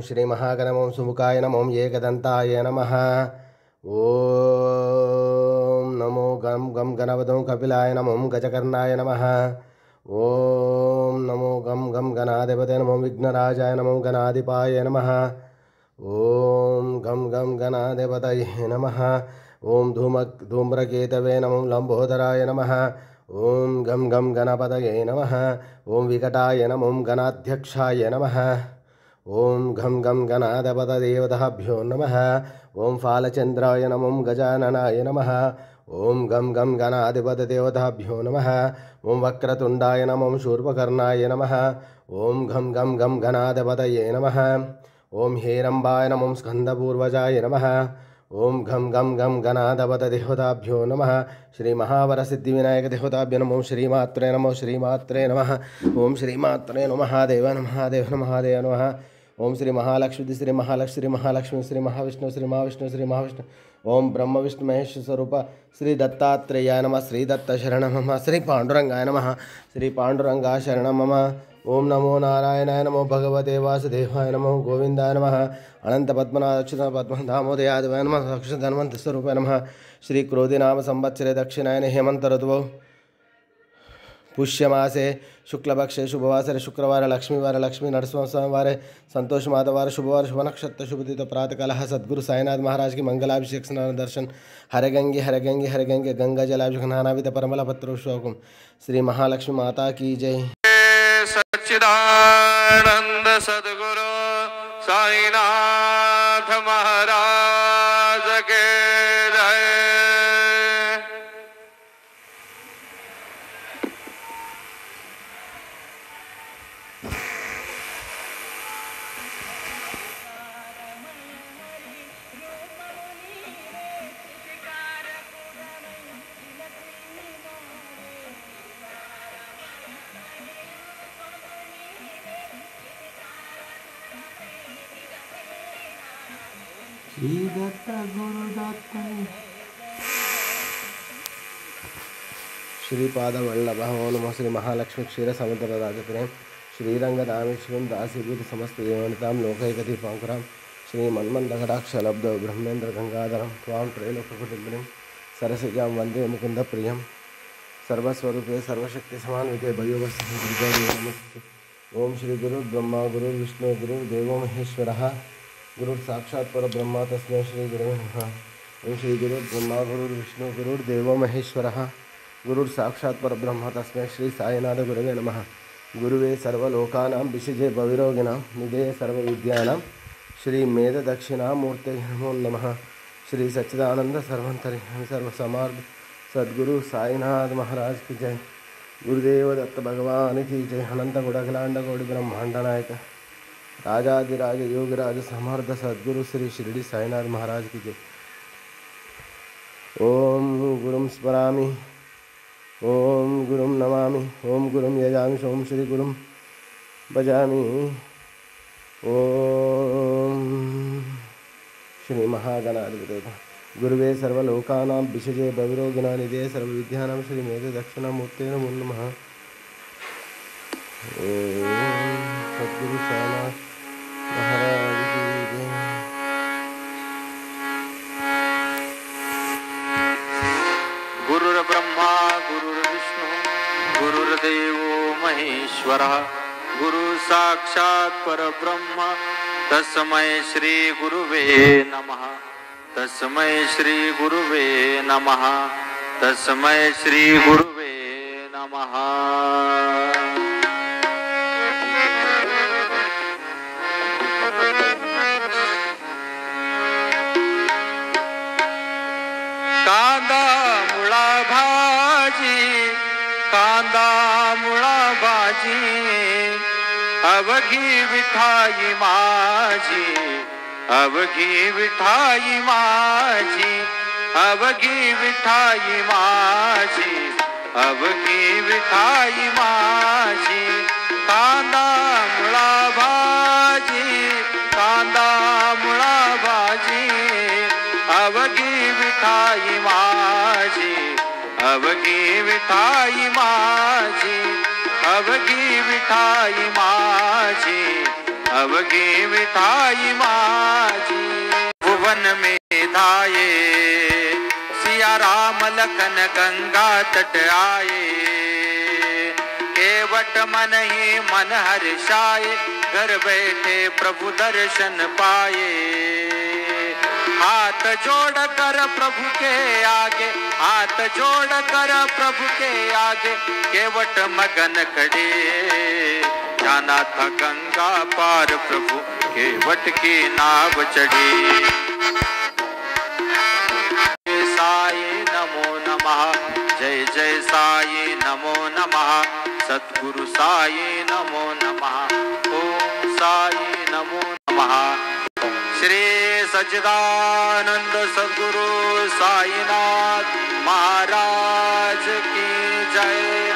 श्री महागणम सुमुखाय नमः ओम एकदंताय नमः ओम नमो गम गम गणपतौ कपिलाय नमः ओम गजकर्णाय नमः ओम नमो गम गम गणाधिपतये नमः विघ्नराजाय नमः गणाधिपाय नमः ओम गम गम गणाधिपतये नमः ओम धूम्रकेतवे नमः लंबोदराय नमः ओम गम गम गणपतये नमः ओम विकटाय नमः ओम गणाध्यक्षाय नमः ओम घम गम गणाधिपतदेवताभ्यो नमः ओम फालचंद्राय नमः ओम गजाननाय नमः ओम गम गम गणाधिपतदेवताभ्यो नमः ओम वक्रतुंडाय नमः ओम शूर्पकर्णाय नमः ओम घम गम गम गणाधिपतये नमः ओम हेरंबाय नमः ओम स्कंदपूर्वजाय नमः ओम घम गम गम गणाधिपतदेवताभ्यो नमः श्री महावरसिद्धिविनायक देवताभ्यो नमः श्रीमात्रे नमः श्रीमात्रे नमः ओम श्रीमात्रे नमः महादेव महादेव महादेव नमः ओम श्री महालक्ष्मी श्री महालक्ष्मी श्री महालक्ष्मी श्री महाविष्णु श्री महाविष्णु श्री महाविष्णु ओम ब्रह्म विष्णु महेश स्वरूप श्री दत्तात्रेयाय नमः श्री दत्त शरण मम श्री पांडुरंगाय नमः श्री पांडुरंगा शरण मम ओम नमो नारायणाय नमो भगवते वासुदेवाय नमो गोविंदाय नमः अनंत पद्मनाभ अच्युत पद्म दामोदयाय नमः अक्षर धन्वंत स्वरूपाय नमः श्री क्रोधी नाम संवत्सरे दक्षिणायन हेमंत ऋतुवौ पुष्यमासे शुक्लपक्षे शुभवासरे शुक्रवार लक्ष्मीवार लक्ष्मी नरसिंहवार संतोष माधवार शुभवार शुभ नक्षत्र शुभदित प्रातःकाल सद्गुरु साईनाथ महाराज की मंगलाभिषेक स्नान दर्शन हरगंगे हरगंगे हरगंगे गंगा जलाभिषेक नानाविध परमल पत्र शोकम श्री महालक्ष्मी माता की जय। सच्चिदानंद सद्गुरु साईनाथ महाराज के जय। श्रीपाद वल्लभ नमः श्री महालक्ष्मी क्षीर समुद्र राजप्रेम श्रीरंगदामेश्वरं दासीभूत समस्त देवनितां लोकैकदीपांकुरां श्री मन्मन्दकटाक्ष लब्ध ब्रह्मेन्द्र गंगाधरं त्वां त्रैलोक्यकुटुम्बिनीं सरसिजां वन्दे मुकुन्द प्रियं सर्वस्वरूपे सर्वशक्ति समान्विते भयोवस्ते ओम श्री गुरुर्ब्रह्मा गुरुर्विष्णु गुरुर्देवो महेश्वरः गुरुर्साक्षात् परब्रह्म तस्मै श्री गुरुवे नमः। ओम श्री गुरुर्ब्रह्मा गुरुर्विष्णु गुरुर्देवो महेश्वरः गुरुर्साक्षात् परब्रह्म तस्मै श्री साईनाथ गुरुवे नमः। गुरुवे सर्वलोकानां विषजे भविरोगिणां निधये सर्वविद्यानां श्री मेधदक्षिणामूर्ते नमो नमः। श्री सच्चिदानंद सर्वंतर्यामी सर्वसमार्थ सद्गुरु साईनाथ महाराज की जय। गुरुदेव दत्त भगवान की जय। अनंत गुणखिलांड कोटि ब्रह्मांड नायक राजाधिराज योगराज समर्थ सद्गुरु श्री शिरडी साईनाथ महाराज की जय। ओम गुरुं स्मरामि ओम गुरुं नमामि ओम गुरुं यजामि ओम श्री गुरुं भजामि ओम श्री महागणाधिपते गुरुवे सर्वलोकानां विषजे भविरोगिणां निधये सर्वविद्यानां श्री मेधदक्षिणामूर्ते नमो नमः। ओम सद्गुरु साईनाथ महाराज की जय। गुरुर्ब्रह्मा गुरुर्विष्णु गुरुर्देवो महेश्वरः गुरु साक्षात् परब्रह्म तस्मै श्री गुरुवे नमः। तस्मै श्री गुरुवे नमः। तस्मै श्री गुरुवे नमः। कांदा मुळा भाजी कांदा मुळा भाजी अवघी विठाई माझी अवघी विठाई माझी अवघी विठाई माझी अवघी विठाई माझी कांदा मुळा भाजी कांदा मुळा भाजी अवघी विठाई माझी अवघी विठाई माझी अवघी विठाई माझी अवघी विठाई माझी। भुवन में धाये सिया राम लखन गंगा तट आए। केवट मन ही मन हर्षाए, घर बैठे प्रभु दर्शन पाए। हाथ जोड़ कर प्रभु के आगे, हाथ जोड़ कर प्रभु के आगे, केवट मगन खड़े। जाना था गंगा पार प्रभु, केवट की नाव चढ़ी। साई नमो नमः, जय जय साई नमो नमः, सद्गुरु साई नमो नमः, ओम साई नमो नमः। श्री सच्चिदानंद सद्गुरु साईनाथ महाराज की जय।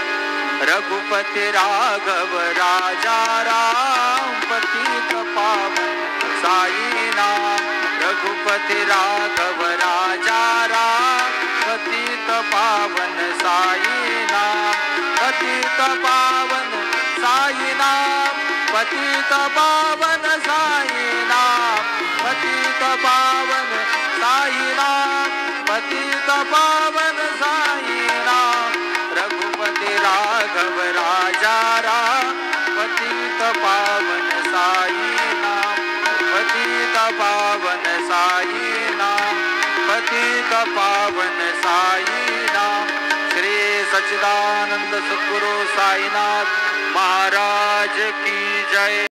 रघुपति राघव राजा राम, पतित पावन साई नाम। रघुपति राघव राजा राम, पतित पावन साई नाम। पतित पावन साई नाम, पतित पावन साई नाम। पतित पावन साई नाम, पतित पावन साई नाम। रघुपति राघव राजा राम, पतित पावन साई नाम। पतित पावन साई नाम, पतित पावन साई नाम। श्री सच्चिदानंद सद्गुरु साईनाथ महाराज की जय।